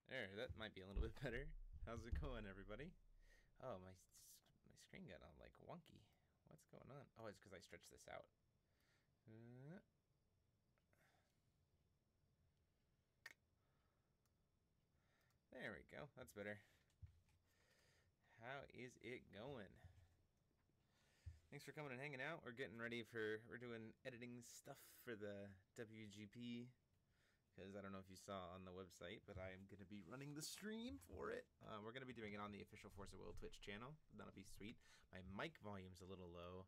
There, that might be a little bit better. How's it going, everybody? Oh, my screen got all like wonky. What's going on? Oh, it's because I stretched this out. There we go. That's better. How is it going? Thanks for coming and hanging out. We're getting ready for, we're doing editing stuff for the WGP. Because I don't know if you saw on the website, but I'm going to be running the stream for it. We're going to be doing it on the official Force of Will Twitch channel. That'll be sweet. My mic volume's a little low.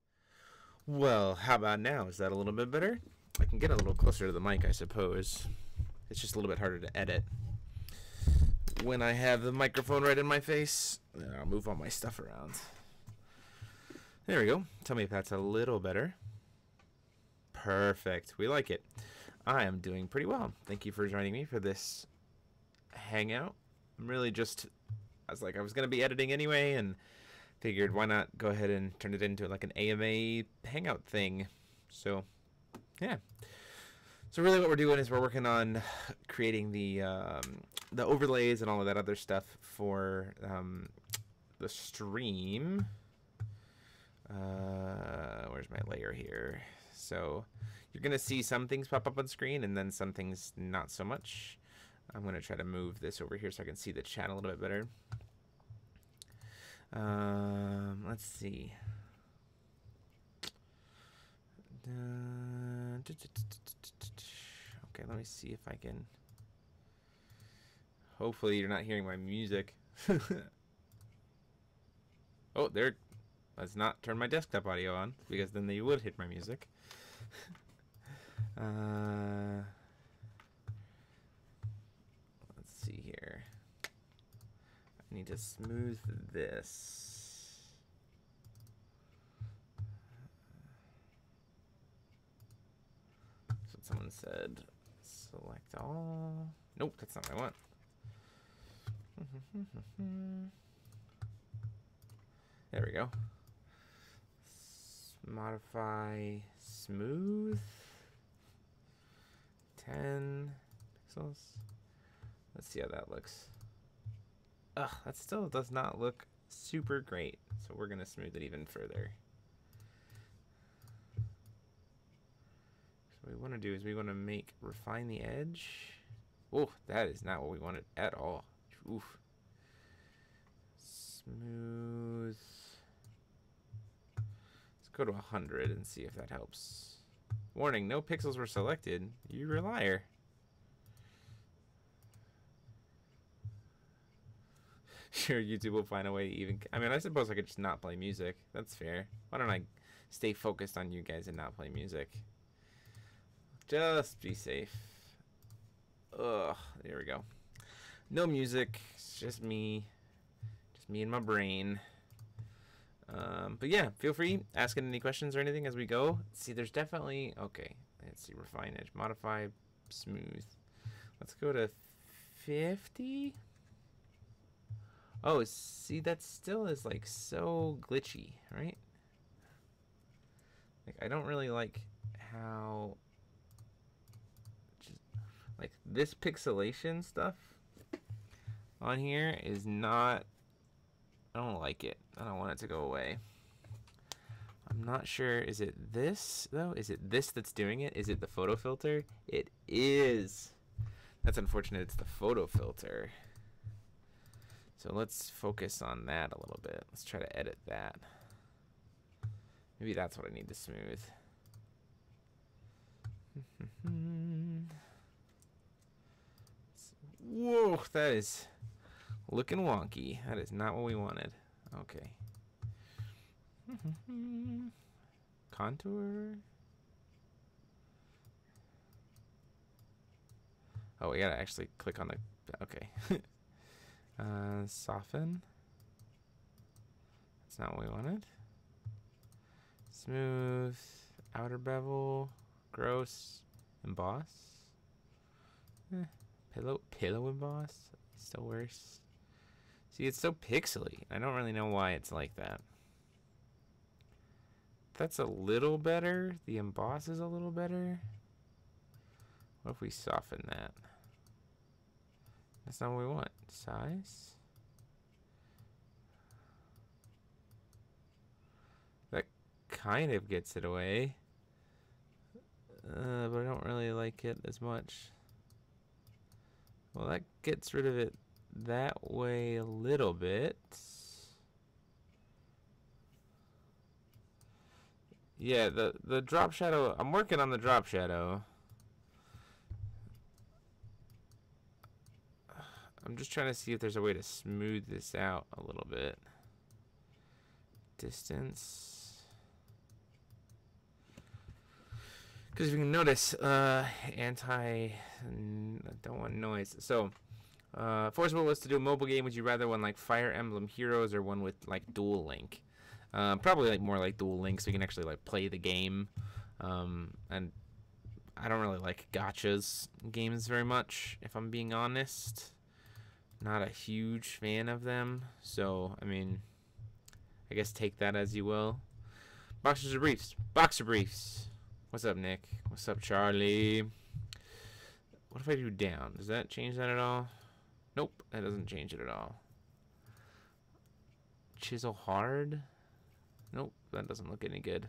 Well, how about now? Is that a little bit better? I can get a little closer to the mic, I suppose. It's just a little bit harder to edit when I have the microphone right in my face. I'll move all my stuff around. There we go. Tell me if that's a little better. Perfect. We like it. I am doing pretty well. Thank you for joining me for this hangout. I'm really just, I was going to be editing anyway and figured why not go ahead and turn it into like an AMA hangout thing. So, yeah. So really what we're doing is we're working on creating the overlays and all of that other stuff for the stream. Where's my layer here? So you're going to see some things pop up on screen and then some things not so much. I'm going to try to move this over here so I can see the chat a little bit better. Let's see. Okay, let me see if I can. Hopefully you're not hearing my music. Oh, there. Let's not turn my desktop audio on because then they would hit my music. Let's see here. I need to smooth this. That's what someone said. Select all. Nope, that's not what I want. There we go. Modify smooth. 10 pixels. Let's see how that looks. Ugh, that still does not look super great. So we're gonna smooth it even further. So what we want to do is we want to refine the edge. Oh, that is not what we wanted at all. Oof. Smooth. Let's go to 100 and see if that helps. Warning, no pixels were selected. You're a liar. Sure, YouTube will find a way to even... I mean, I suppose I could just not play music. That's fair. Why don't I stay focused on you guys and not play music? Just be safe. Ugh, there we go. No music. It's just me. Just me and my brain. But yeah, feel free asking any questions or anything as we go. See, there's definitely... Okay, let's see. Refine edge. Modify smooth. Let's go to 50. Oh, see, that still is like so glitchy, right? Like, I don't really like how just like this pixelation stuff on here is not, I don't like it. I don't want it to go away. I'm not sure. Is it this though? Is it this that's doing it? Is it the photo filter? It is. That's unfortunate. It's the photo filter. So let's focus on that a little bit. Let's try to edit that. Maybe that's what I need to smooth. Whoa, that is looking wonky. That is not what we wanted. Okay. Contour. Oh, we gotta actually click on the... Okay. Soften. That's not what we wanted. Smooth. Outer bevel. Gross. Emboss. Pillow emboss. Still worse. See, it's so pixely. I don't really know why it's like that. That's a little better. The emboss is a little better. What if we soften that? That's not what we want. Size. That kind of gets it away. But I don't really like it as much. Well, that gets rid of it that way a little bit. Yeah, the drop shadow, I'm working on the drop shadow. I'm just trying to see if there's a way to smooth this out a little bit. Distance. Because if you can notice, I don't want noise. So, forcible was to do a mobile game. Would you rather one like Fire Emblem Heroes or one with like Dual Link? Probably like more like Dual Link, so you can actually like play the game. And I don't really like gachas games very much, if I'm being honest. Not a huge fan of them. So, I mean, I guess take that as you will. Boxers or briefs? Boxer briefs. What's up, Nick? What's up, Charlie? What if I do down? Does that change that at all? Nope, that doesn't change it at all. Chisel hard? Nope, that doesn't look any good.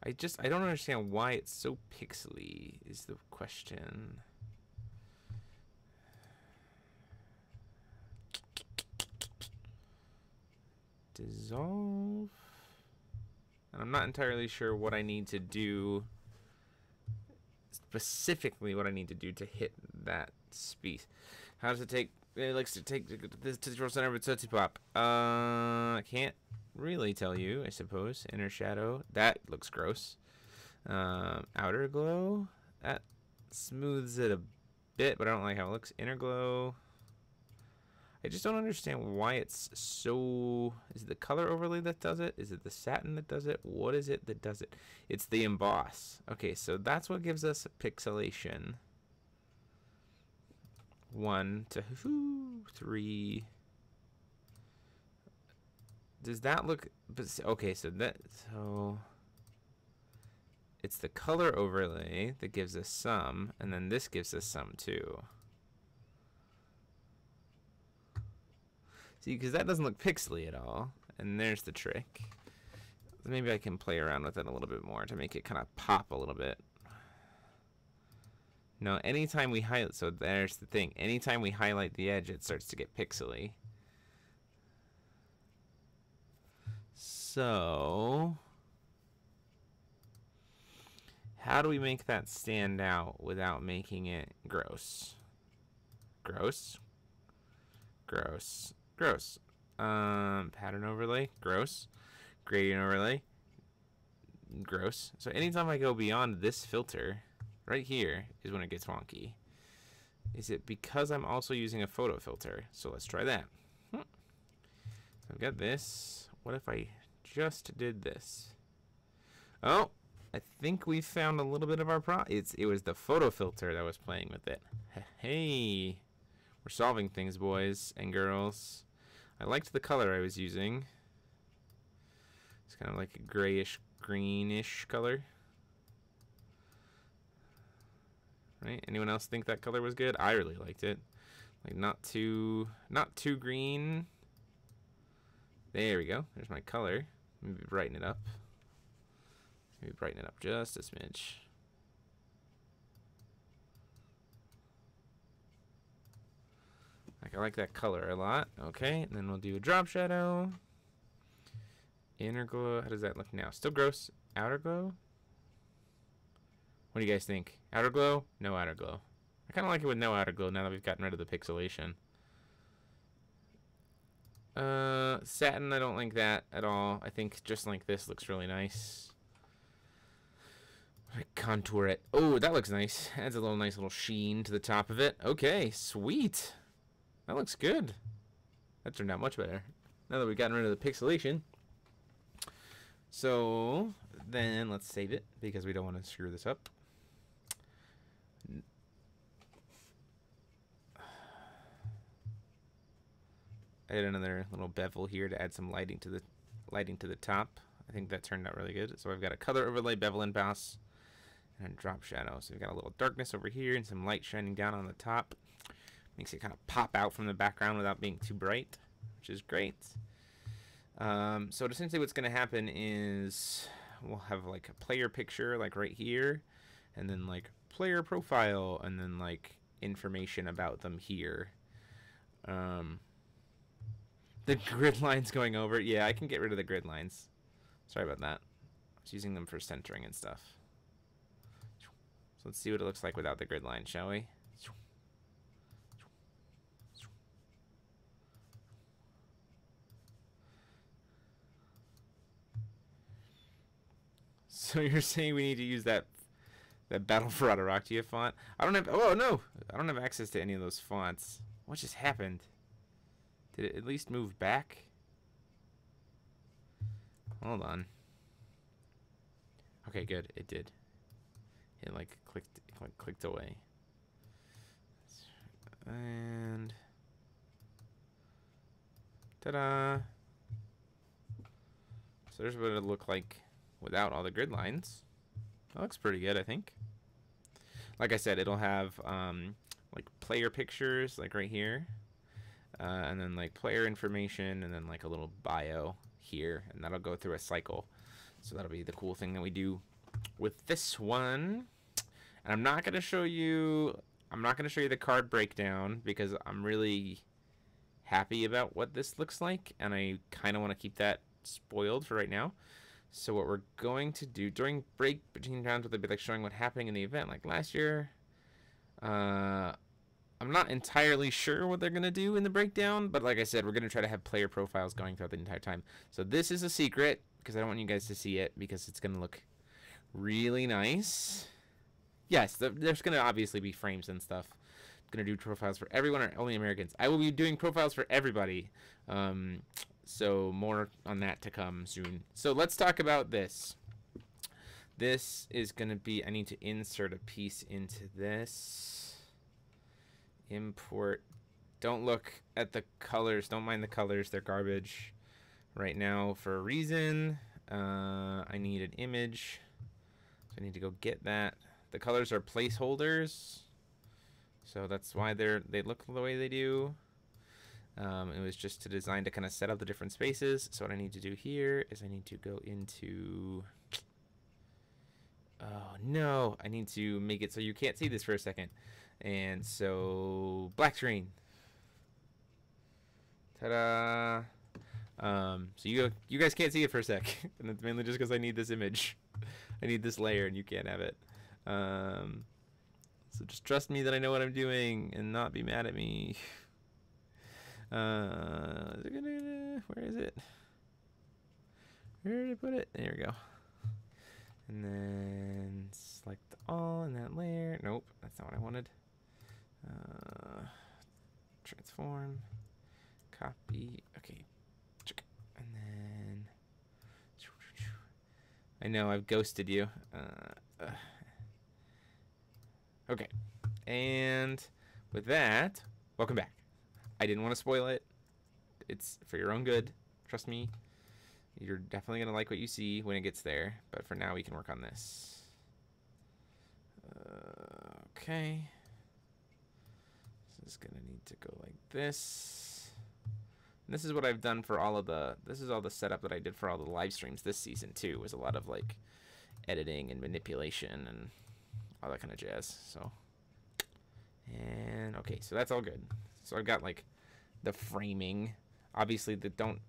I don't understand why it's so pixely is the question. Dissolve. And I'm not entirely sure what I need to do, specifically what I need to do to hit that speed. How does it take? It likes to take this to center of its Tootsie Pop. I can't really tell you, I suppose. Inner shadow. That looks gross. Outer glow. That smooths it a bit, but I don't like how it looks. Inner glow. I just don't understand why it's so... Is it the color overlay that does it? Is it the satin that does it? What is it that does it? It's the emboss. Okay, so that's what gives us pixelation. 1, 2, 3. Does that look... Okay, so it's the color overlay that gives us some, and then this gives us some too. See, because that doesn't look pixely at all. And there's the trick. Maybe I can play around with it a little bit more to make it kind of pop a little bit. No, anytime we highlight... So there's the thing. Anytime we highlight the edge, it starts to get pixely. So... how do we make that stand out without making it gross? Gross. Gross. Gross. Pattern overlay. Gross. Gradient overlay. Gross. So anytime I go beyond this filter, right here is when it gets wonky. Is it because I'm also using a photo filter? So let's try that. So I've got this. What if I just did this? Oh, I think we found a little bit of our problem. It was the photo filter that was playing with it. Hey, we're solving things, boys and girls. I liked the color I was using. It's kind of like a grayish, greenish color. Right? Anyone else think that color was good? I really liked it. Like not too green. There we go. There's my color. Maybe brighten it up. Maybe brighten it up just a smidge. I like that color a lot. Okay, and then we'll do a drop shadow. Inner glow. How does that look now? Still gross. Outer glow? What do you guys think? Outer glow? No outer glow. I kind of like it with no outer glow now that we've gotten rid of the pixelation. Satin, I don't like that at all. I think just like this looks really nice. I contour it. Oh, that looks nice. Adds a nice little sheen to the top of it. Okay, sweet. That looks good. That turned out much better. Now that we've gotten rid of the pixelation. So, then let's save it because we don't want to screw this up. I did another little bevel here to add some lighting to the top. I think that turned out really good. So I've got a color overlay, bevel emboss, and drop shadow. So we've got a little darkness over here and some light shining down on the top. Makes it kind of pop out from the background without being too bright, which is great. So essentially what's going to happen is we'll have like a player picture like right here, and then like player profile, and then like information about them here. The grid lines going over. Yeah, I can get rid of the grid lines. Sorry about that. I was using them for centering and stuff. So let's see what it looks like without the grid line, shall we? So you're saying we need to use that Battle for Adarachtia font? I don't have. Oh no, I don't have access to any of those fonts. What just happened? Did it at least move back? Hold on. Okay, good. It did. It like clicked away. And ta-da! So there's what it'll look like without all the grid lines. That looks pretty good, I think. Like I said, it'll have like player pictures, like right here, and then like player information, and then like a little bio here, and that'll go through a cycle. So that'll be the cool thing that we do with this one. And I'm not gonna show you the card breakdown because I'm really happy about what this looks like, and I kind of want to keep that spoiled for right now. So what we're going to do during break between rounds, will be like showing what happening in the event, like last year. I'm not entirely sure what they're gonna do in the breakdown, but like I said, we're gonna try to have player profiles going throughout the entire time. So this is a secret because I don't want you guys to see it because it's gonna look really nice. Yes, there's gonna obviously be frames and stuff. I'm gonna do profiles for everyone or only Americans. I will be doing profiles for everybody. So more on that to come soon. So let's talk about this. This is going to be, I need to insert a piece into this. Import. Don't look at the colors. Don't mind the colors. They're garbage right now for a reason. I need an image. So I need to go get that. The colors are placeholders. So that's why they look the way they do. It was just designed to kind of set up the different spaces. So what I need to do here is I need to go into, oh no, I need to make it so you can't see this for a second. And so black screen. Ta-da. So you guys can't see it for a sec. And it's mainly just because I need this image. I need this layer and you can't have it. So just trust me that I know what I'm doing and not be mad at me. Where is it? Where did I put it? There we go. And then select all in that layer. Nope, that's not what I wanted. Transform, copy. Okay, and then I know I've ghosted you. Okay, and with that, welcome back. I didn't want to spoil it. It's for your own good. Trust me. You're definitely going to like what you see when it gets there. But for now, we can work on this. Okay. This is going to need to go like this. And this is what I've done for all of the... This is all the setup that I did for all the live streams this season, too. Was a lot of, like, editing and manipulation and all that kind of jazz. So... And, okay, so that's all good. So I've got, like, the framing. Obviously, don't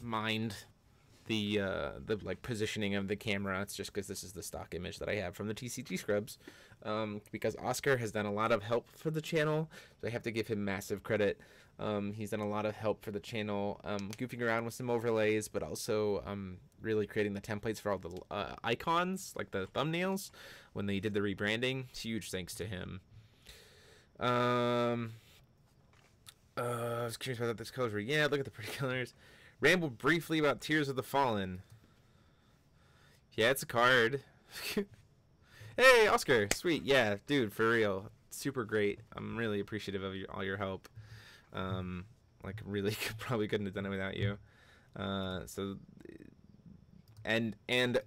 mind the like positioning of the camera. It's just because this is the stock image that I have from the TCG Scrubs. Because Oscar has done a lot of help for the channel, so I have to give him massive credit. He's done a lot of help for the channel, goofing around with some overlays, but also really creating the templates for all the icons, like the thumbnails, when they did the rebranding. Huge thanks to him. I was curious about this colors were. Yeah, look at the pretty colors. Ramble briefly about Tears of the Fallen. Yeah, it's a card. Hey, Oscar. Sweet. Yeah, dude, for real. Super great. I'm really appreciative of all your help. Like, really, probably couldn't have done it without you. So, and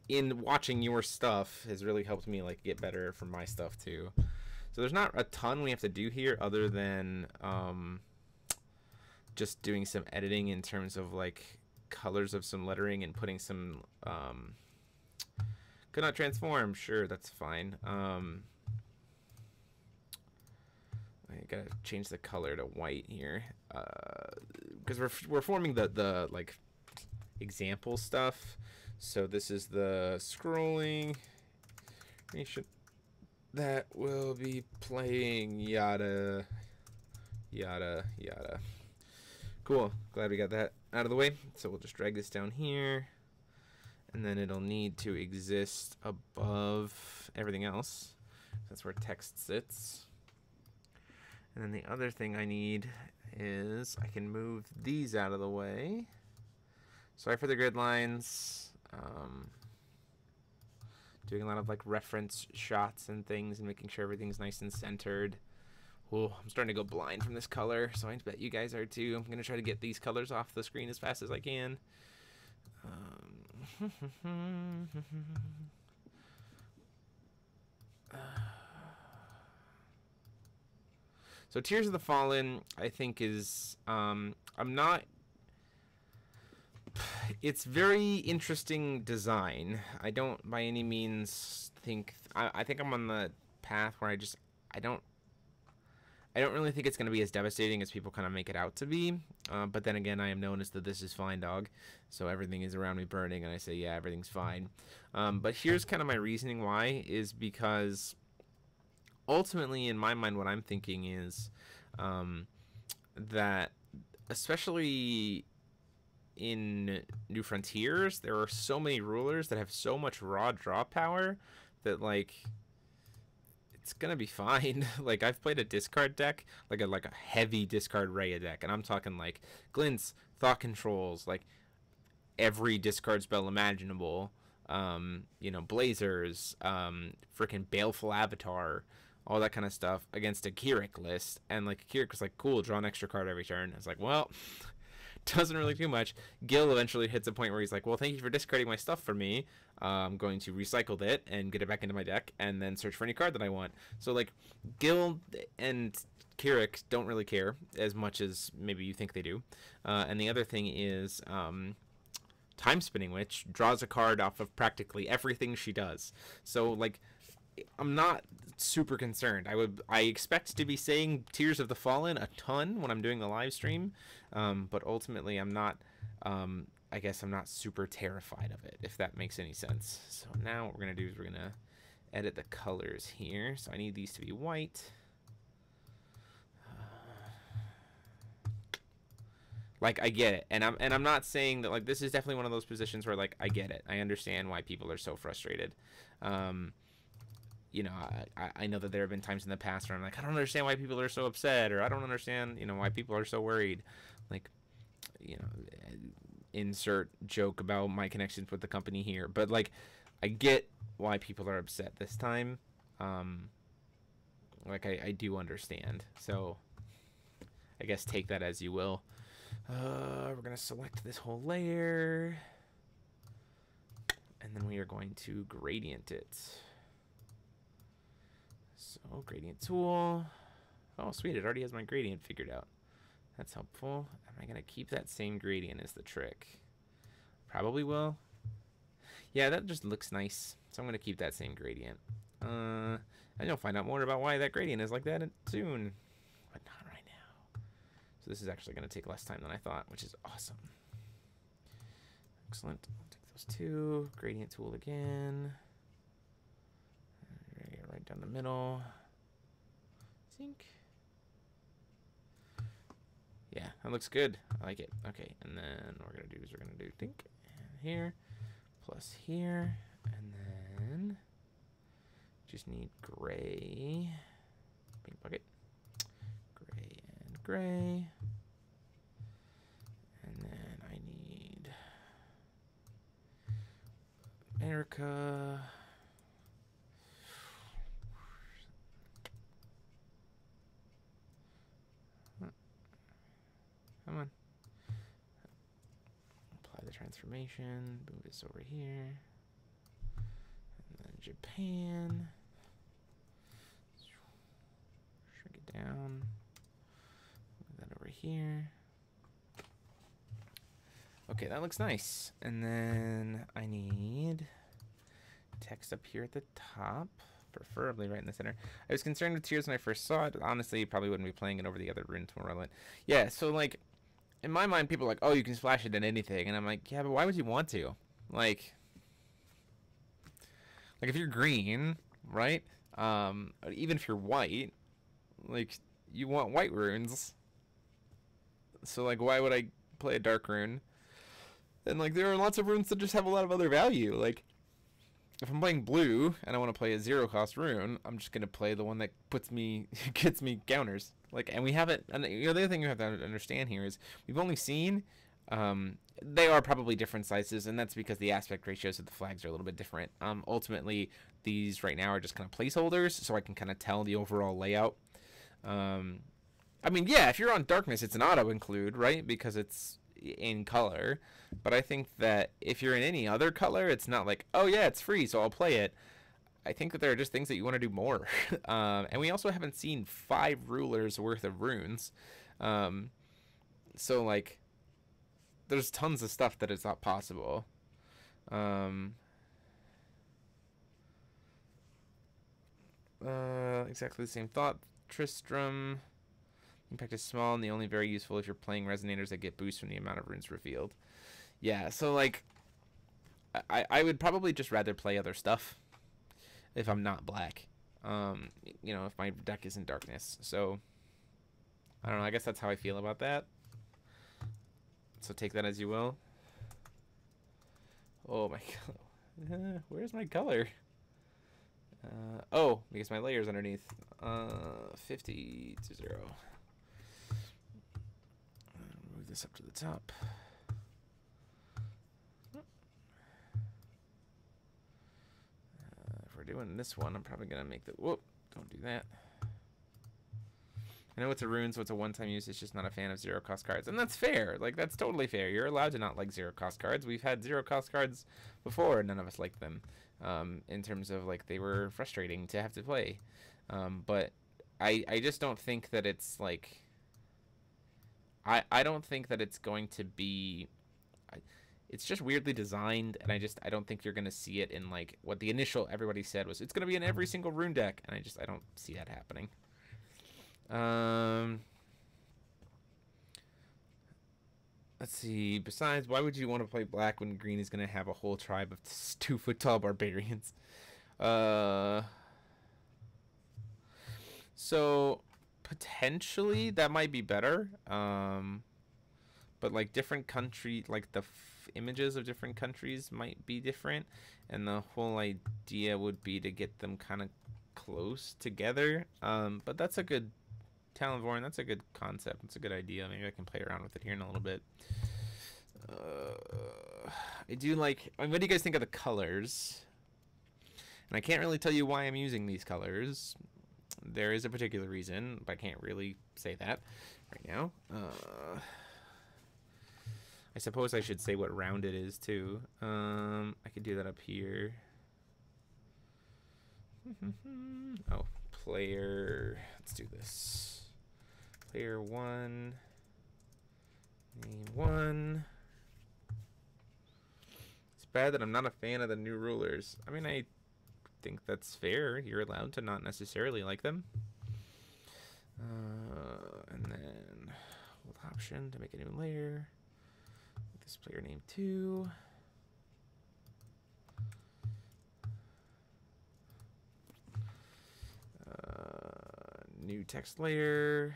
in watching your stuff has really helped me like get better from my stuff too. So there's not a ton we have to do here other than just doing some editing in terms of like colors of some lettering and putting some could not transform. Sure, that's fine. I gotta change the color to white here because we're forming the like example stuff. So this is the scrolling nation that will be playing yada yada yada. Cool, glad we got that out of the way. So we'll just drag this down here, and then it'll need to exist above everything else. That's where text sits. And then the other thing I need is I can move these out of the way. Sorry for the grid lines. Doing a lot of like reference shots and things and making sure everything's nice and centered. Oh, I'm starting to go blind from this color, so I bet you guys are too. I'm gonna try to get these colors off the screen as fast as I can. So Tears of the Fallen, I think is, I'm not, it's very interesting design. I don't by any means think, I think I'm on the path where I don't really think it's going to be as devastating as people kind of make it out to be. But then again, I am known as the "this is fine" dog. So everything is around me burning, and I say, yeah, everything's fine. But here's kind of my reasoning why, is because ultimately, in my mind, what I'm thinking is that, especially in New Frontiers, there are so many rulers that have so much raw draw power that, like, it's gonna be fine. Like, I've played a discard deck, like a heavy discard Raya deck, and I'm talking like Glints, Thought Controls, like every discard spell imaginable, you know, Blazers, freaking Baleful Avatar, all that kind of stuff against a Keurig list. And like Keurig was like, cool, draw an extra card every turn. It's like, well, doesn't really do much. Gil eventually hits a point where he's like, well, thank you for discarding my stuff for me. I'm going to recycle it and get it back into my deck and then search for any card that I want. So like Gil and Keurig don't really care as much as maybe you think they do. And the other thing is Time Spinning Witch draws a card off of practically everything she does. So like, I'm not super concerned. I expect to be saying Tears of the Fallen a ton when I'm doing the live stream, but ultimately I'm not, I guess I'm not super terrified of it, if that makes any sense. So now what we're going to do is we're going to edit the colors here. So I need these to be white. Like, I get it, and I'm not saying that, like, this is definitely one of those positions where, like, I get it. I understand why people are so frustrated. You know, I know that there have been times in the past where I'm like, I don't understand why people are so upset, or I don't understand, you know, why people are so worried. Like, you know, insert joke about my connections with the company here. But, like, I get why people are upset this time. Like, I do understand. So, I guess take that as you will. We're going to select this whole layer. And then we are going to gradient it. So, gradient tool. Oh, sweet. It already has my gradient figured out. That's helpful. Am I going to keep that same gradient as the trick? Probably will. Yeah, that just looks nice. So I'm going to keep that same gradient. And you'll find out more about why that gradient is like that soon. But not right now. So this is actually going to take less time than I thought, which is awesome. Excellent. I'll take those two. Gradient tool again. Right down the middle. Think. Yeah, that looks good. I like it. Okay, and then what we're gonna do is we're gonna do think here plus here, and then just need gray, pink bucket, gray and gray, and then I need America. Come on. Apply the transformation. Move this over here. And then Japan. Shrink it down. Move that over here. Okay, that looks nice. And then I need text up here at the top, preferably right in the center. I was concerned with tears when I first saw it. Honestly, you probably wouldn't be playing it over the other runes more relevant. Yeah, so like, in my mind, people are like, oh, you can splash it in anything. And I'm like, yeah, but why would you want to? Like if you're green, right? Even if you're white, like, you want white runes. So, like, why would I play a dark rune? And, like, there are lots of runes that just have a lot of other value. Like, if I'm playing blue and I want to play a 0-cost rune, I'm just going to play the one that gets me counters. Like, and we haven't, and the other thing you have to understand here is we've only seen, they are probably different sizes, and that's because the aspect ratios of the flags are a little bit different. Ultimately, these right now are just kind of placeholders, so I can kind of tell the overall layout. I mean, yeah, if you're on darkness, it's an auto include, right? Because it's in color. But I think that if you're in any other color, it's not like, oh yeah, it's free, so I'll play it. I think that there are just things that you want to do more. And we also haven't seen 5 rulers worth of runes. So, like, there's tons of stuff that is not possible. Exactly the same thought. Tristram. Impact is small and the only very useful if you're playing resonators that get boosts from the amount of runes revealed. Yeah, so, like, I would probably just rather play other stuff if I'm not black. You know, if my deck isn't darkness. So, I don't know. I guess that's how I feel about that. So take that as you will. Oh my god. Where's my color? Oh, because my layer's underneath. 50 to 0. Move this up to the top. If we're doing this one, I'm probably going to make the... Whoop, don't do that. I know it's a rune, so it's a one-time use. It's just not a fan of 0-cost cards. And that's fair. Like, that's totally fair. You're allowed to not like 0-cost cards. We've had 0-cost cards before, and none of us liked them. In terms of, like, they were frustrating to have to play. But I just don't think that it's, like... I don't think that it's going to be... It's just weirdly designed, and I don't think you're going to see it in, like, what the initial everybody said was, it's going to be in every single rune deck, and I don't see that happening. Let's see. Besides, why would you want to play black when green is going to have a whole tribe of 2-foot-tall barbarians? So potentially that might be better. But like different country, like the images of different countries might be different, and the whole idea would be to get them kind of close together. But that's a good Talonvorn, that's a good concept. It's a good idea. Maybe I can play around with it here in a little bit. I do like... I mean, what do you guys think of the colors? And I can't really tell you why I'm using these colors. There is a particular reason, but I can't really say that right now. I suppose I should say what round it is, too. I could do that up here. Oh, player... Let's do this. Player 1, name 1. It's bad that I'm not a fan of the new rulers. I mean, I think that's fair. You're allowed to not necessarily like them. And then hold option to make a new layer. Make this player name 2. New text layer.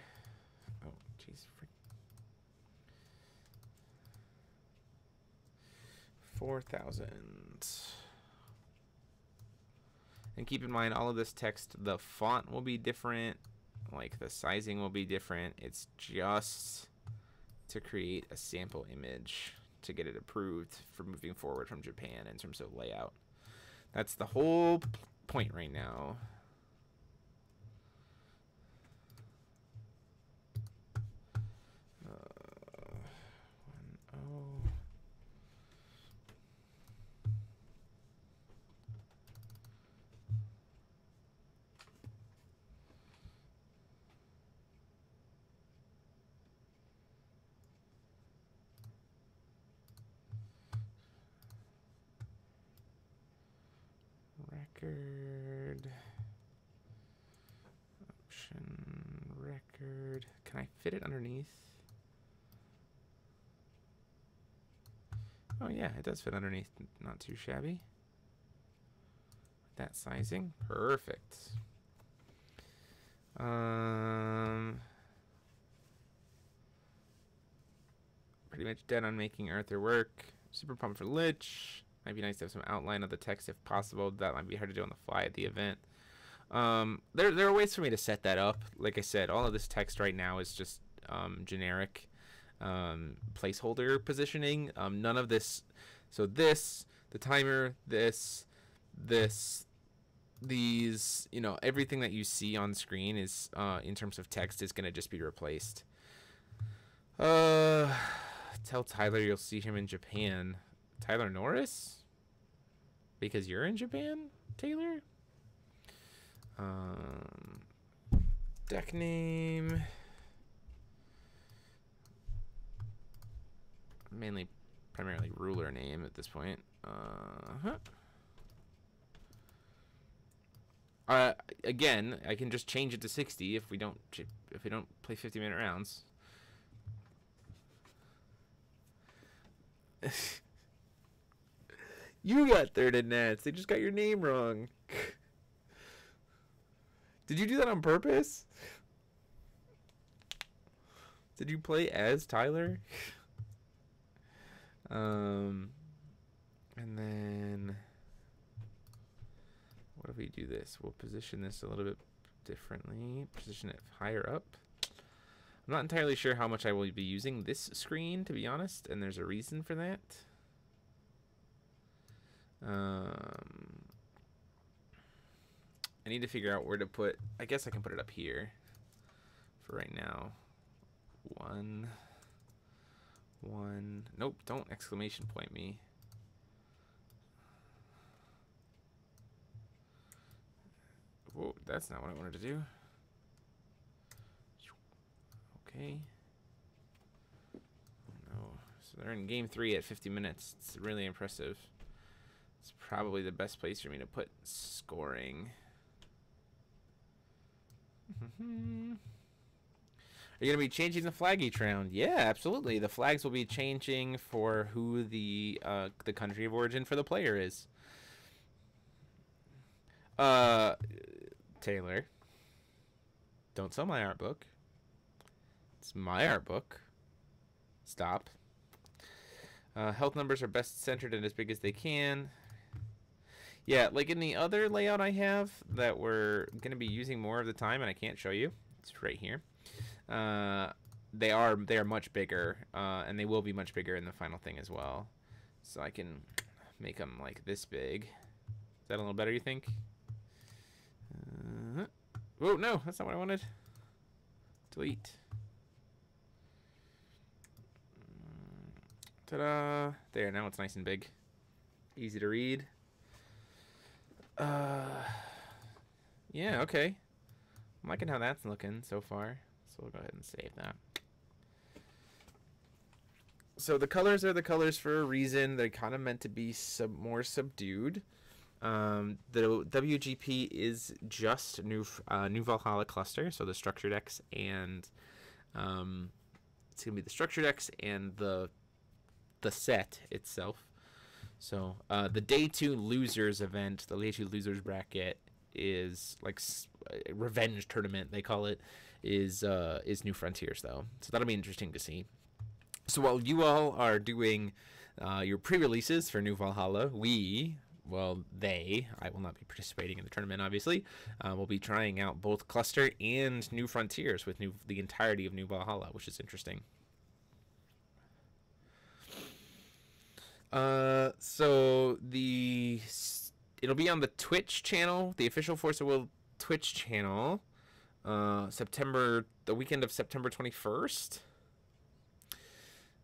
4,000. And keep in mind, all of this text, the font will be different, like the sizing will be different. It's just to create a sample image to get it approved for moving forward from Japan in terms of layout. That's the whole point right now. record. Option record. Can I fit it underneath? Oh yeah, it does fit underneath. Not too shabby. That sizing, perfect. Pretty much dead on making Arthur work. Super pumped for Lich. Might be nice to have some outline of the text if possible. That might be hard to do on the fly at the event. There are ways for me to set that up. Like I said, all of this text right now is just generic placeholder positioning. None of this. So this, the timer, this, these, you know, everything that you see on screen is in terms of text is gonna just be replaced. Tell Tyler you'll see him in Japan. Tyler Norris? Because you're in Japan, Taylor? Deck name. Primarily ruler name at this point. Again, I can just change it to 60 if we don't play 50-minute rounds. You got third in Nats. They just got your name wrong. Did you do that on purpose? Did you play as Tyler? And then what if we do this? We'll position this a little bit differently. Position it higher up. I'm not entirely sure how much I will be using this screen, to be honest, and there's a reason for that. I need to figure out where to put. I guess I can put it up here for right now. One. Nope, don't exclamation point me. Whoa, that's not what I wanted to do. Okay. No. So they're in game 3 at 50 minutes. It's really impressive. It's probably the best place for me to put scoring. Are you going to be changing the flag each round? Yeah, absolutely. The flags will be changing for who the country of origin for the player is. Taylor, don't sell my art book. It's my art book. Stop. Health numbers are best centered and as big as they can. Yeah, like in the other layout I have that we're going to be using more of the time, and I can't show you. It's right here. They are much bigger, and they will be much bigger in the final thing as well. So I can make them like this big. Is that a little better, you think? Oh no, that's not what I wanted. Delete. Ta-da! There, now it's nice and big. Easy to read. Yeah, okay. I'm liking how that's looking so far. So we'll go ahead and save that. So the colors are the colors for a reason. They're kind of meant to be more subdued. The WGP is just new Valhalla cluster, so the structure decks and it's gonna be the structure decks and the set itself. So the day 2 losers event, the day 2 losers bracket is like a revenge tournament they call it. Is New Frontiers though, so that'll be interesting to see. So while you all are doing your pre-releases for New Valhalla, I will not be participating in the tournament, obviously. We'll be trying out both Cluster and New Frontiers with the entirety of New Valhalla, which is interesting. So it'll be on the Twitch channel, the official Force of Will Twitch channel, the weekend of September 21st.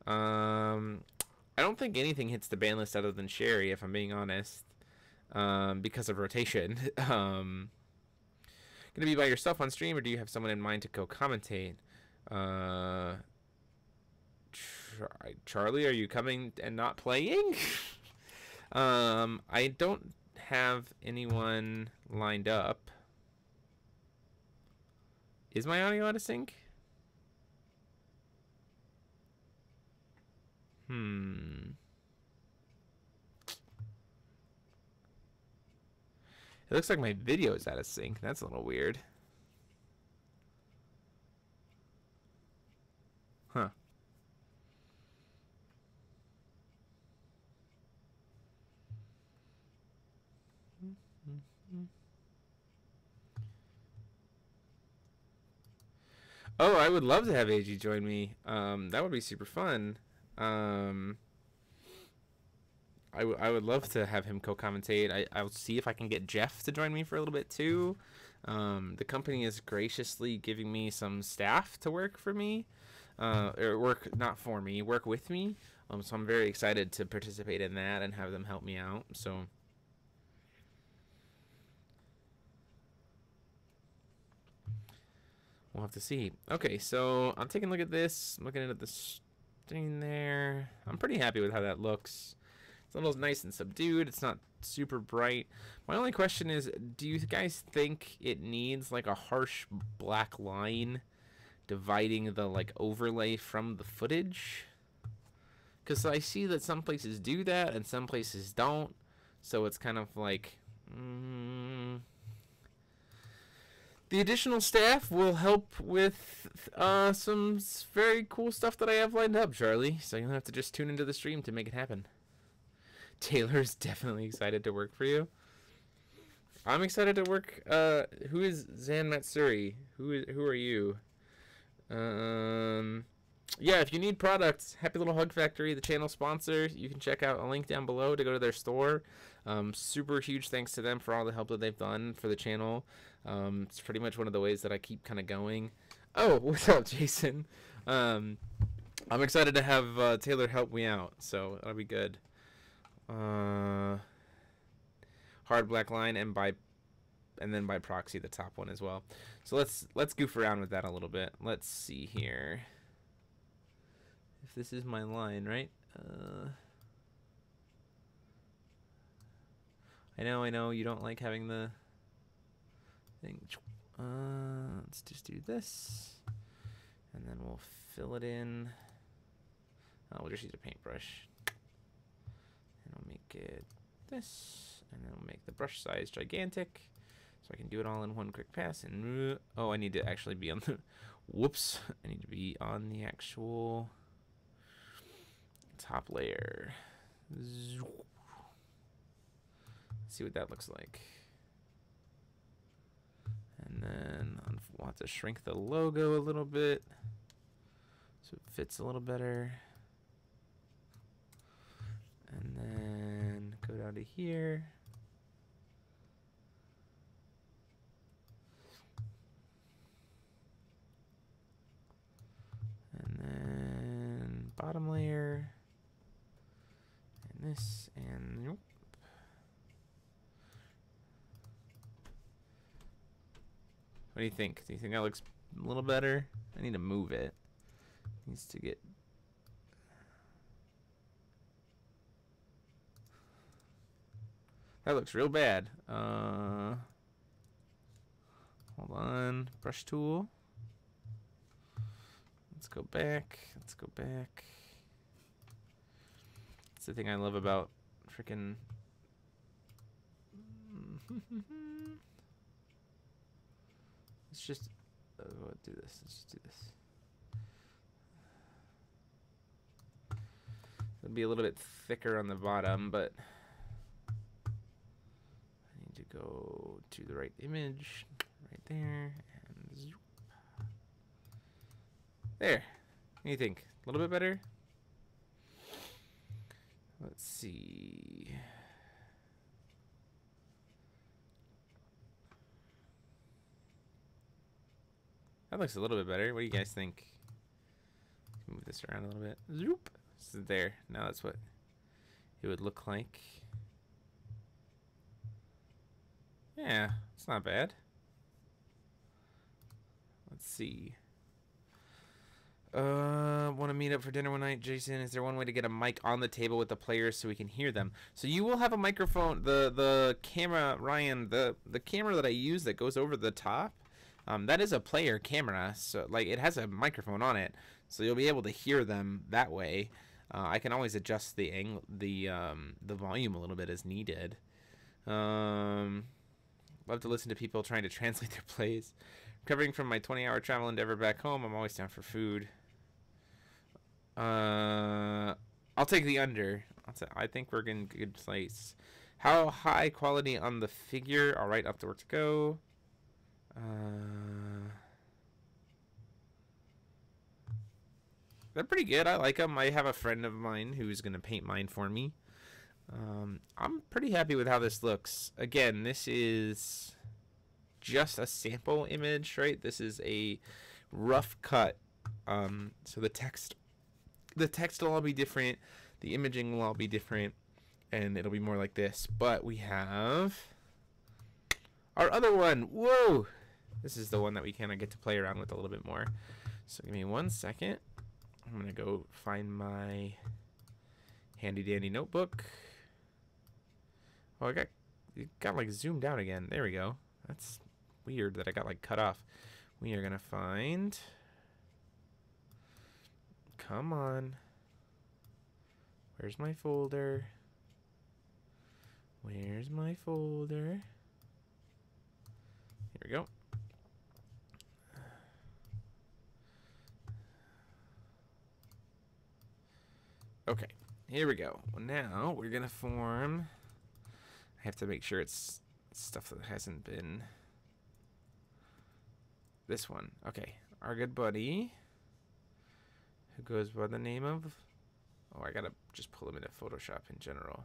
I don't think anything hits the ban list other than Sherry, if I'm being honest, because of rotation. Gonna be by yourself on stream, or do you have someone in mind to co-commentate? Charlie, are you coming and not playing? I don't have anyone lined up. Is my audio out of sync? It looks like my video is out of sync. That's a little weird. Huh. Oh, I would love to have AG join me. That would be super fun. I would love to have him co-commentate. I'll see if I can get Jeff to join me for a little bit too. The company is graciously giving me some staff to work for me, or work not for me, work with me. So I'm very excited to participate in that and have them help me out. So we'll have to see. Okay, so I'm taking a look at this. I'm looking at the thing there. I'm pretty happy with how that looks. It's a little nice and subdued. It's not super bright. My only question is, do you guys think it needs like a harsh black line dividing the like overlay from the footage? Because I see that some places do that and some places don't. So it's kind of like... The additional staff will help with some very cool stuff that I have lined up, Charlie. So you'll have to just tune into the stream to make it happen. Taylor's definitely excited to work for you. I'm excited to work. Who is Zan Matsuri? Who are you? Yeah, if you need products, Happy Little Hug Factory, the channel sponsor, you can check out a link down below to go to their store. Super huge thanks to them for all the help that they've done for the channel. It's pretty much one of the ways that I keep kind of going. Oh, what's up, Jason? I'm excited to have Taylor help me out, so that'll be good. Hard black line and then by proxy the top one as well. So let's goof around with that a little bit. Let's see here. If this is my line, right? I know you don't like having the thing. Let's just do this, and then we'll fill it in. We'll just use a paintbrush, and I'll make it this, and then we'll make the brush size gigantic, so I can do it all in one quick pass. And oh, I need to actually be on the. Whoops! I need to be on the actual top layer. Let's see what that looks like. And then we'll have to shrink the logo a little bit so it fits a little better. And then go down to here. And then bottom layer. And this, and nope. What do you think? Do you think that looks a little better? I need to move it. It needs to get... That looks real bad. Hold on. Brush tool. Let's go back. Let's go back. That's the thing I love about freaking... Let's just do this. Let's just do this. It'll be a little bit thicker on the bottom, but I need to go to the right image right there, and zoop. There. What do you think? A little bit better? Let's see. That looks a little bit better. What do you guys think? Move this around a little bit. Zoop. So there. Now that's what it would look like. Yeah, it's not bad. Let's see. Want to meet up for dinner one night, Jason? Is there one way to get a mic on the table with the players so we can hear them? So you will have a microphone. The camera, Ryan, the camera that I use that goes over the top, that is a player camera. So like it has a microphone on it, so you'll be able to hear them that way. I can always adjust the volume a little bit as needed. Love to listen to people trying to translate their plays. Recovering from my 20-hour travel endeavor back home, I'm always down for food. I'll take the under. I think we're in a good place. How high quality on the figure? All right, up to work to go. They're pretty good. I like them. I have a friend of mine who's going to paint mine for me. I'm pretty happy with how this looks. Again, this is just a sample image, right? This is a rough cut. So the text will all be different. The imaging will all be different. And it'll be more like this. But we have our other one. Whoa! This is the one that we kind of get to play around with a little bit more. So give me 1 second. I'm going to go find my handy dandy notebook. Oh, it got like zoomed out again. There we go. That's weird that I got like cut off. We are going to find... Come on. Where's my folder? Where's my folder? Here we go. Okay, here we go. Well, now we're gonna form. I have to make sure it's stuff that hasn't been. This one. Okay, our good buddy, who goes by the name of. Oh, I gotta just pull him into Photoshop in general.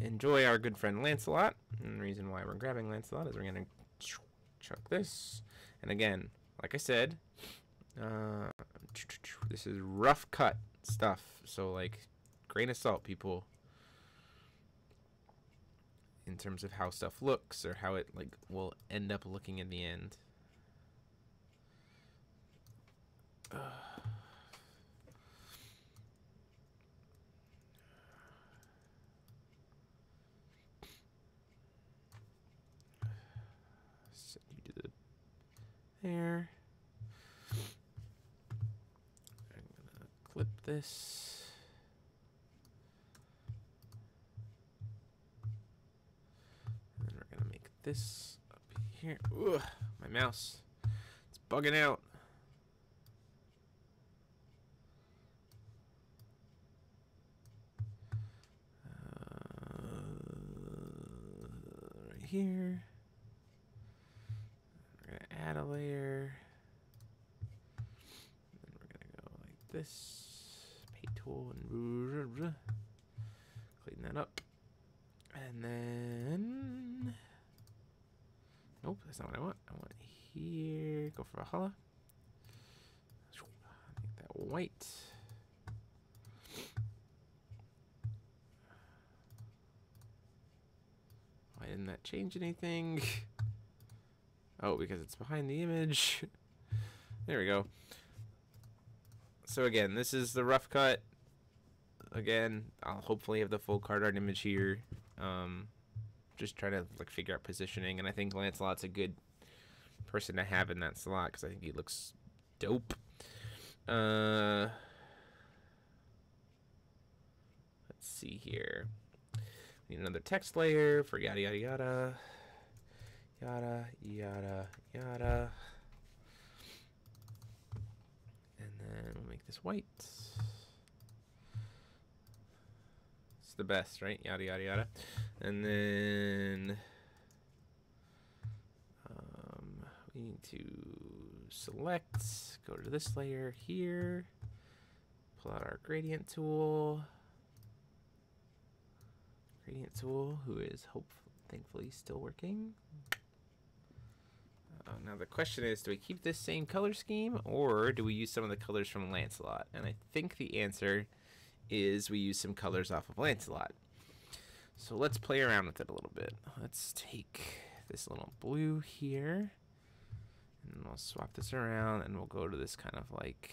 Enjoy our good friend Lancelot. And the reason why we're grabbing Lancelot is we're gonna chuck this. And again, like I said, this is rough cut stuff. So like, grain of salt, people. In terms of how stuff looks or how it like will end up looking in the end. Send you to the there. I'm gonna clip this. And then we're gonna make this up here. Ugh, my mouse. It's bugging out. Right here. We're gonna add a layer. Then we're gonna go like this. Paint tool and clean that up. And then nope, that's not what I want. I want here. Go for a holla. Make that white. Why didn't that change anything? Oh, because it's behind the image. There we go. So again, this is the rough cut. Again, I'll hopefully have the full card art image here. Just trying to like figure out positioning, and I think Lancelot's a good person to have in that slot because I think he looks dope. Let's see here. We need another text layer for yada yada yada. Yada yada yada. And then we'll make this white. It's the best, right? Yada yada yada. And then we need to select, go to this layer here, pull out our gradient tool. Gradient tool, who is thankfully still working. Now the question is, do we keep this same color scheme or do we use some of the colors from Lancelot? And I think the answer is we use some colors off of Lancelot. So let's play around with it a little bit. Let's take this little blue here. And we'll swap this around and we'll go to this kind of like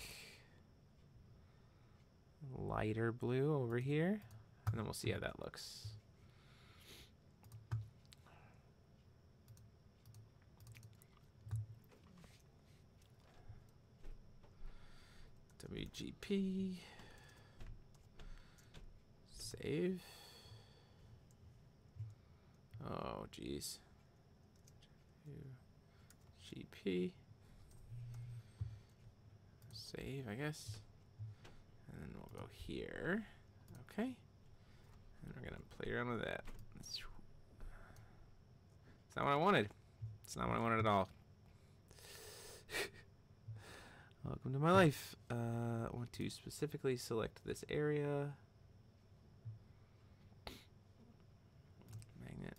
lighter blue over here. And then we'll see how that looks. WGP. Save. Oh, geez. GP. Save, I guess. And then we'll go here. Okay. And we're going to play around with that. It's not what I wanted. It's not what I wanted at all. Welcome to my life. I want to specifically select this area. Magnet.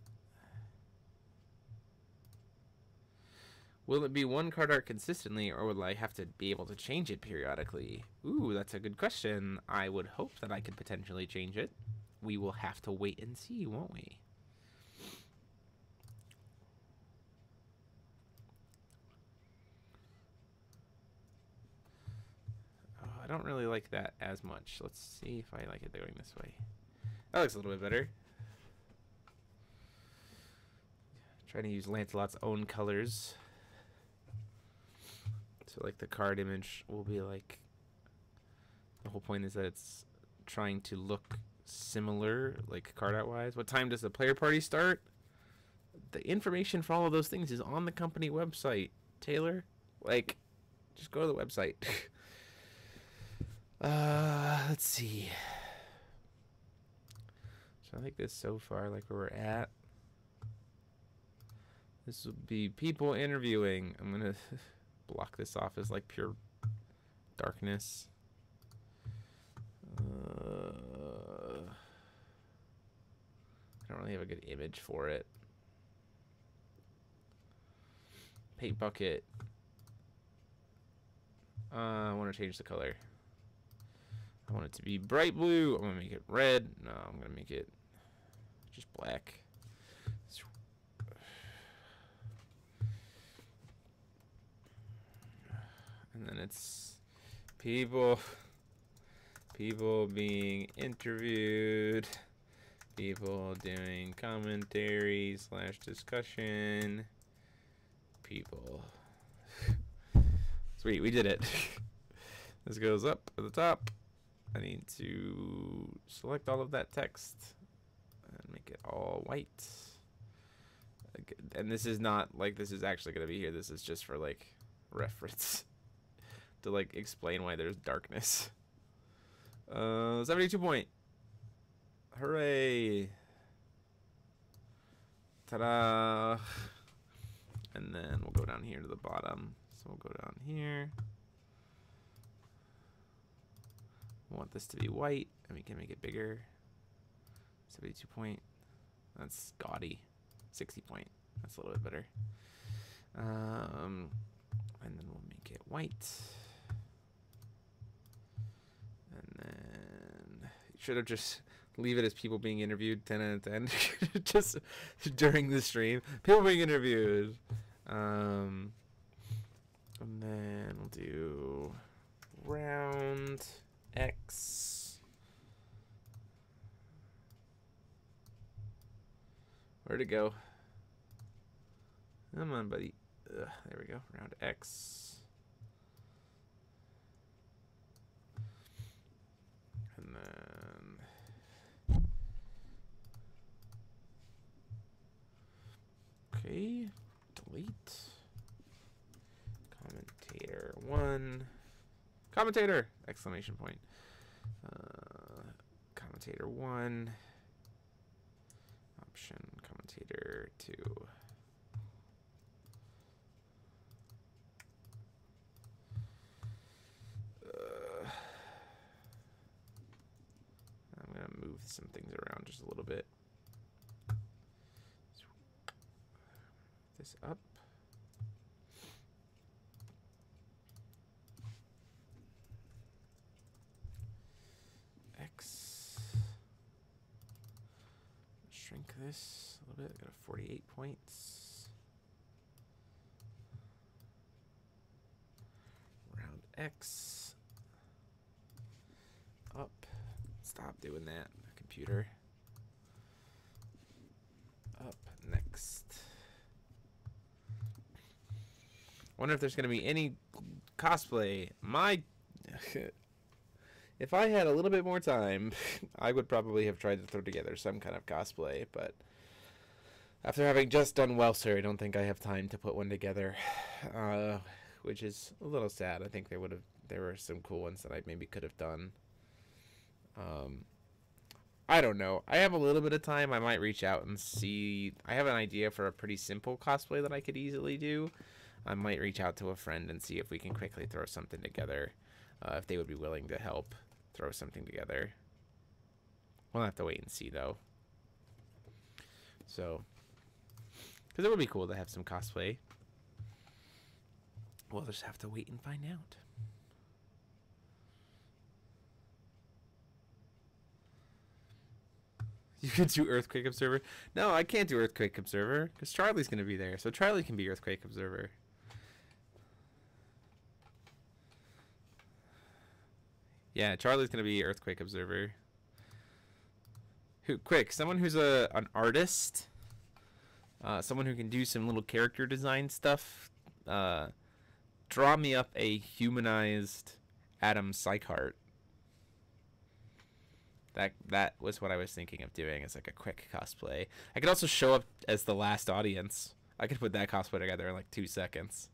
Will it be one card art consistently, or will I have to be able to change it periodically? Ooh, that's a good question. I would hope that I could potentially change it. We will have to wait and see, won't we? Oh, I don't really like that as much. Let's see if I like it going this way. That looks a little bit better. Trying to use Lancelot's own colors. So like the card image will be like, the whole point is that it's trying to look similar, like card art wise. What time does the player party start? The information for all of those things is on the company website, Taylor. Like, just go to the website. Let's see. So I think this so far, like where we're at. This would be people interviewing. I'm gonna block this off as like pure darkness. I don't really have a good image for it. Paint bucket. I want to change the color. I want it to be bright blue. I'm gonna make it red. No, I'm gonna make it just black. And then it's people being interviewed, people doing commentary / discussion, people. Sweet, we did it. This goes up at the top. I need to select all of that text and make it all white. And this is not like this is actually going to be here. This is just for like reference. To like explain why there's darkness. 72 point. Hooray. Ta-da. And then we'll go down here to the bottom. So we'll go down here. We want this to be white, and we can make it bigger. 72 point. That's gaudy. 60 point. That's a little bit better. And then we'll make it white. And then you should have just leave it as people being interviewed 10 out of 10 just during the stream. People being interviewed. And then we'll do round X. Where'd it go? Come on, buddy. Ugh, there we go. Round X. And then... Okay. Delete. Commentator 1. Commentator! Exclamation point. Commentator 1. Option. Commentator 2. I'm going to move some things around just a little bit. This up. X. Shrink this a little bit. Got a 48 points. X. Up. Stop doing that, computer. Up. Next. Wonder if there's going to be any cosplay. If I had a little bit more time, I would probably have tried to throw together some kind of cosplay, but after having just done Welser, I don't think I have time to put one together, which is a little sad. I think there were some cool ones that I maybe could have done. I don't know. I have a little bit of time. I might reach out and see. I have an idea for a pretty simple cosplay that I could easily do. I might reach out to a friend and see if we can quickly throw something together, if they would be willing to help throw something together. We'll have to wait and see, though. So, because it would be cool to have some cosplay. We'll just have to wait and find out. You could do Earthquake Observer. No, I can't do Earthquake Observer because Charlie's going to be there. So Charlie can be Earthquake Observer. Yeah, Charlie's going to be Earthquake Observer. Quick, someone who's an artist, someone who can do some little character design stuff, draw me up a humanized Adam Sykehart. That was what I was thinking of doing as like a quick cosplay. I could also show up as the last audience. I could put that cosplay together in like 2 seconds.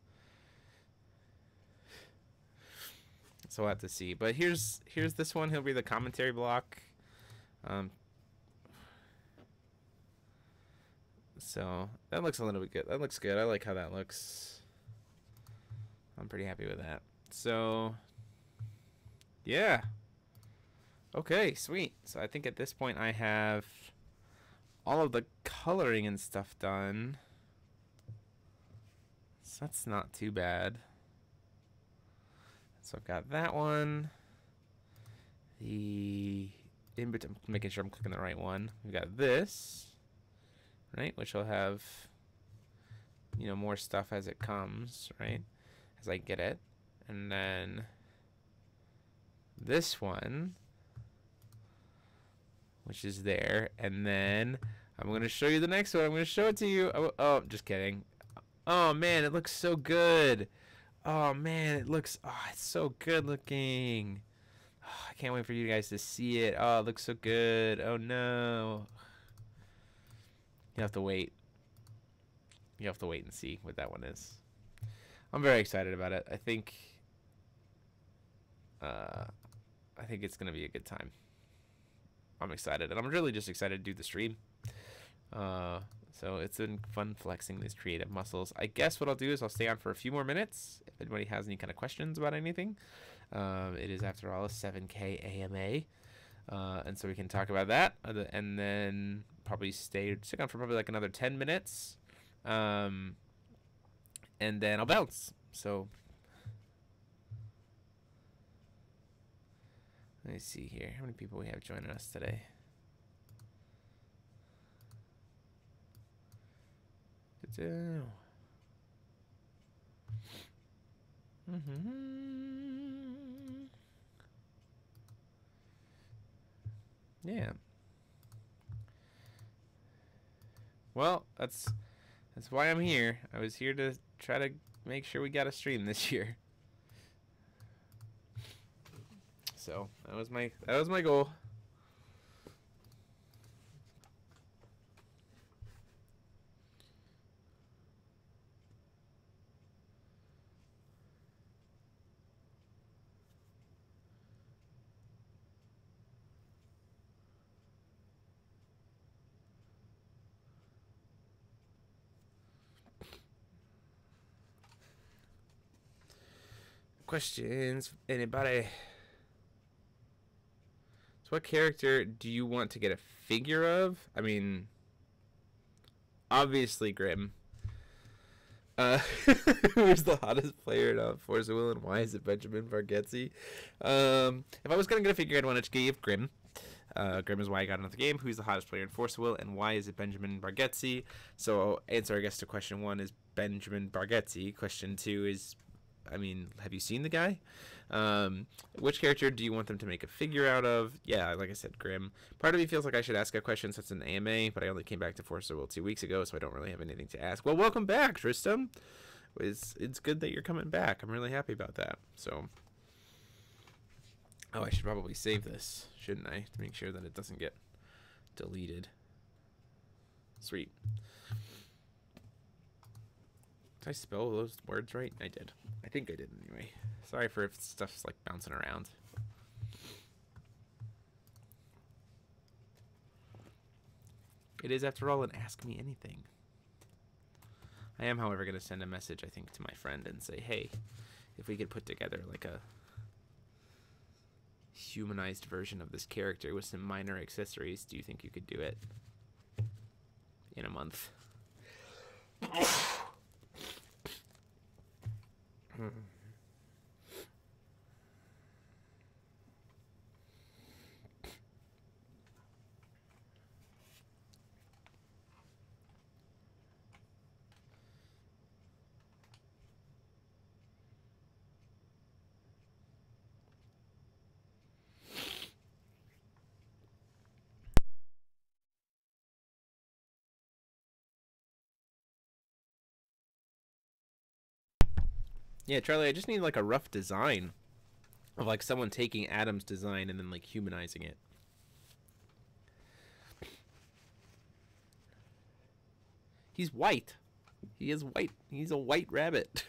So we'll have to see. But here's this one. He'll be the commentary block. So that looks a little bit good. That looks good. I like how that looks. I'm pretty happy with that. So yeah. Okay, sweet. So I think at this point I have all of the coloring and stuff done. So that's not too bad. So I've got that one. I'm making sure I'm clicking the right one. We've got this, right? Which will have, more stuff as it comes, right? As I get it. And then this one, which is there. And then I'm going to show you the next one. I'm going to show it to you. Oh, just kidding. Oh, man, it looks so good. Oh, man, it's so good looking. Oh, I can't wait for you guys to see it. Oh, it looks so good. Oh, no. You have to wait. You have to wait and see what that one is. I'm very excited about it. I think it's going to be a good time. I'm excited, and I'm really just excited to do the stream. So it's been fun flexing these creative muscles. I guess what I'll do is I'll stay on for a few more minutes if anybody has any kind of questions about anything. It is, after all, a 7K AMA, and so we can talk about that, and then probably stick on for probably like another 10 minutes, and then I'll bounce. So let me see here. How many people we have joining us today? Yeah. Well, that's why I'm here. I was here to try to make sure we got a stream this year. So that was my goal. Questions, anybody? So what character do you want to get a figure of? I mean, obviously Grimm. Who's the hottest player in Forza Will, and why is it Benjamin Vargetzi? If I was going to get a figure, I'd want to give Grimm. Grimm is why I got into the game. Who's the hottest player in Forza Will, and why is it Benjamin Vargetzi? So answer, I guess, to question 1 is Benjamin Vargetzi. Question 2 is I mean, have you seen the guy? Which character do you want them to make a figure out of? Yeah, like I said, Grim. Part of me feels like I should ask a question since it's an AMA, but I only came back to Force the Will 2 weeks ago, so I don't really have anything to ask. Well, welcome back, Tristam. It's good that you're coming back. I'm really happy about that. So, oh, I should probably save this, shouldn't I, to make sure that it doesn't get deleted. Sweet. Did I spell those words right? I did. I think I did anyway. Sorry for if stuff's like bouncing around. It is, after all, an Ask Me Anything. I am, however, going to send a message, I think, to my friend and say, hey, if we could put together like a humanized version of this character with some minor accessories, do you think you could do it in a month? Yeah, Charlie, I just need like a rough design of like someone taking Adam's design and then like humanizing it. He's white. He is white. He's a white rabbit.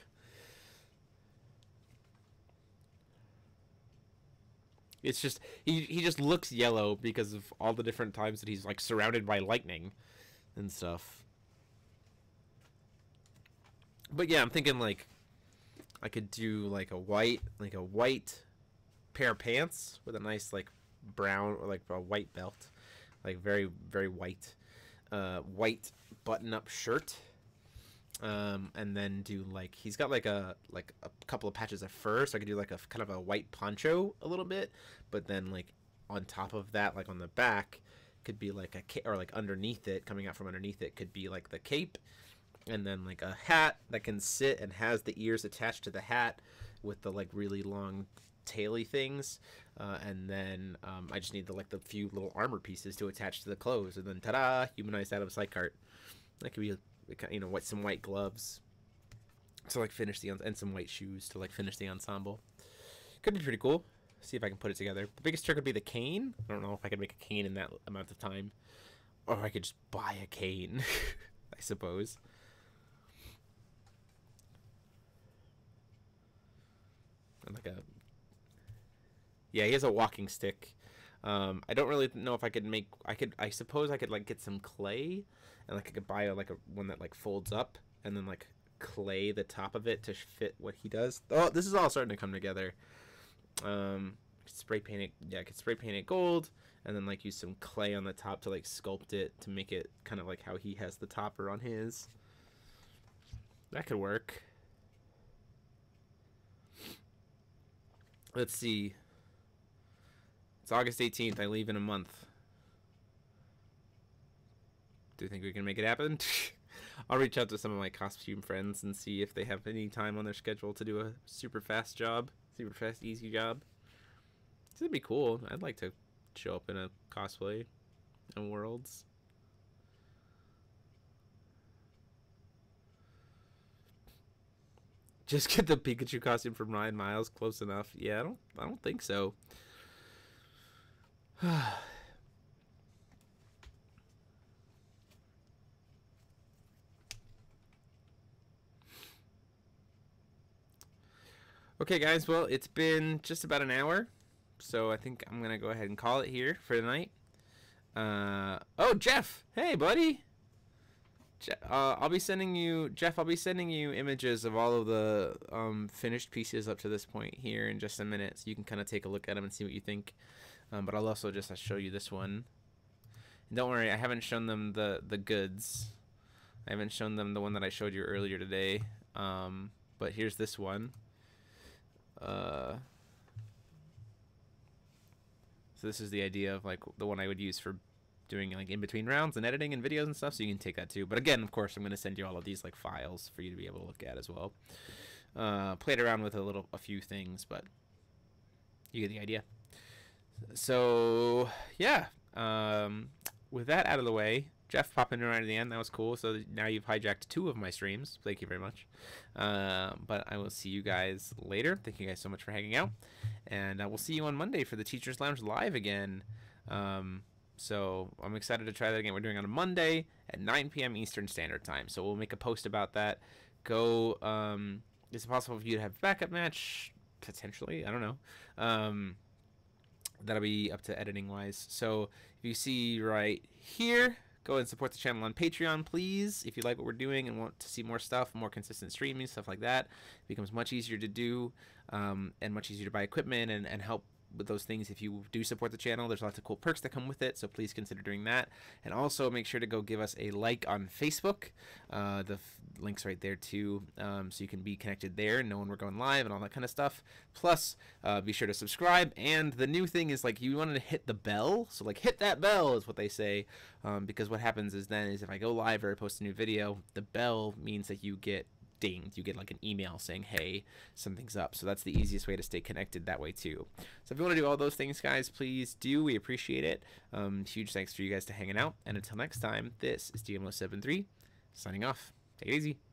It's just he just looks yellow because of all the different times that he's like surrounded by lightning and stuff. But yeah, I'm thinking like I could do like a white pair of pants with a nice like brown or like a white belt, like very white, white button-up shirt, and then do like he's got like a couple of patches of fur, so I could do like a kind of a white poncho a little bit, but then like on top of that, like on the back, could be like a or like underneath it, coming out from underneath it, could be like the cape. And then like a hat that can sit and has the ears attached to the hat with the like really long taily things, and then I just need the few little armor pieces to attach to the clothes, and then ta-da, humanized Adam Sidecart. That could be, you know, some white gloves to like finish the and some white shoes to like finish the ensemble. Could be pretty cool. See if I can put it together. The biggest trick would be the cane. I don't know if I could make a cane in that amount of time, or I could just buy a cane. I suppose. Like a, yeah, he has a walking stick. I don't really know if I could make. I suppose I could like get some clay, and like I could buy like a one that like folds up, and then like clay the top of it to fit what he does. Oh, this is all starting to come together. Spray paint it. Yeah, I could spray paint it gold, and then like use some clay on the top to like sculpt it to make it kind of like how he has the topper on his. That could work. Let's see. It's August 18th. I leave in a month. Do you think we can make it happen? I'll reach out to some of my costume friends and see if they have any time on their schedule to do a super fast job. Super fast, easy job. This would be cool. I'd like to show up in a cosplay in Worlds. Just get the Pikachu costume from Ryan Miles close enough. Yeah, I don't think so. Okay, guys. Well, it's been just about an hour, so I think I'm gonna go ahead and call it here for tonight. Oh, Jeff. Hey, buddy. I'll be sending you, Jeff. I'll be sending you images of all of the finished pieces up to this point here in just a minute, so you can kind of take a look at them and see what you think. But I'll also just show you this one. And don't worry, I haven't shown them the goods. I haven't shown them the one that I showed you earlier today. But here's this one. So this is the idea of like the one I would use for doing like in between rounds and editing and videos and stuff, so you can take that too. But again, of course, I'm going to send you all of these like files for you to be able to look at as well. Played around with a few things, but you get the idea. So yeah, with that out of the way, Jeff popping in right at the end, that was cool. So now you've hijacked 2 of my streams. Thank you very much. But I will see you guys later. Thank you guys so much for hanging out, and we'll see you on Monday for the Teachers Lounge live again. So I'm excited to try that again. We're doing it on a Monday at 9 p.m. Eastern Standard Time. So we'll make a post about that. Go. Is it possible for you to have a backup match? Potentially. I don't know. That'll be up to editing wise. So if you see right here, go and support the channel on Patreon, please. If you like what we're doing and want to see more stuff, more consistent streaming, stuff like that, it becomes much easier to do, and much easier to buy equipment and help with those things. If you do support the channel, there's lots of cool perks that come with it, so please consider doing that. And also make sure to go give us a like on Facebook. The link's right there too, so you can be connected there and know when we're going live and all that kind of stuff. Plus be sure to subscribe, and the new thing is, like, you wanted to hit the bell, so like hit that bell is what they say, because what happens is then is if I go live or I post a new video, the bell means that you get dinged. You get like an email saying, hey, something's up. So that's the easiest way to stay connected that way too. So if you want to do all those things, guys, please do. We appreciate it. Huge thanks for you guys to hanging out. And until next time, this is DMO73 signing off. Take it easy.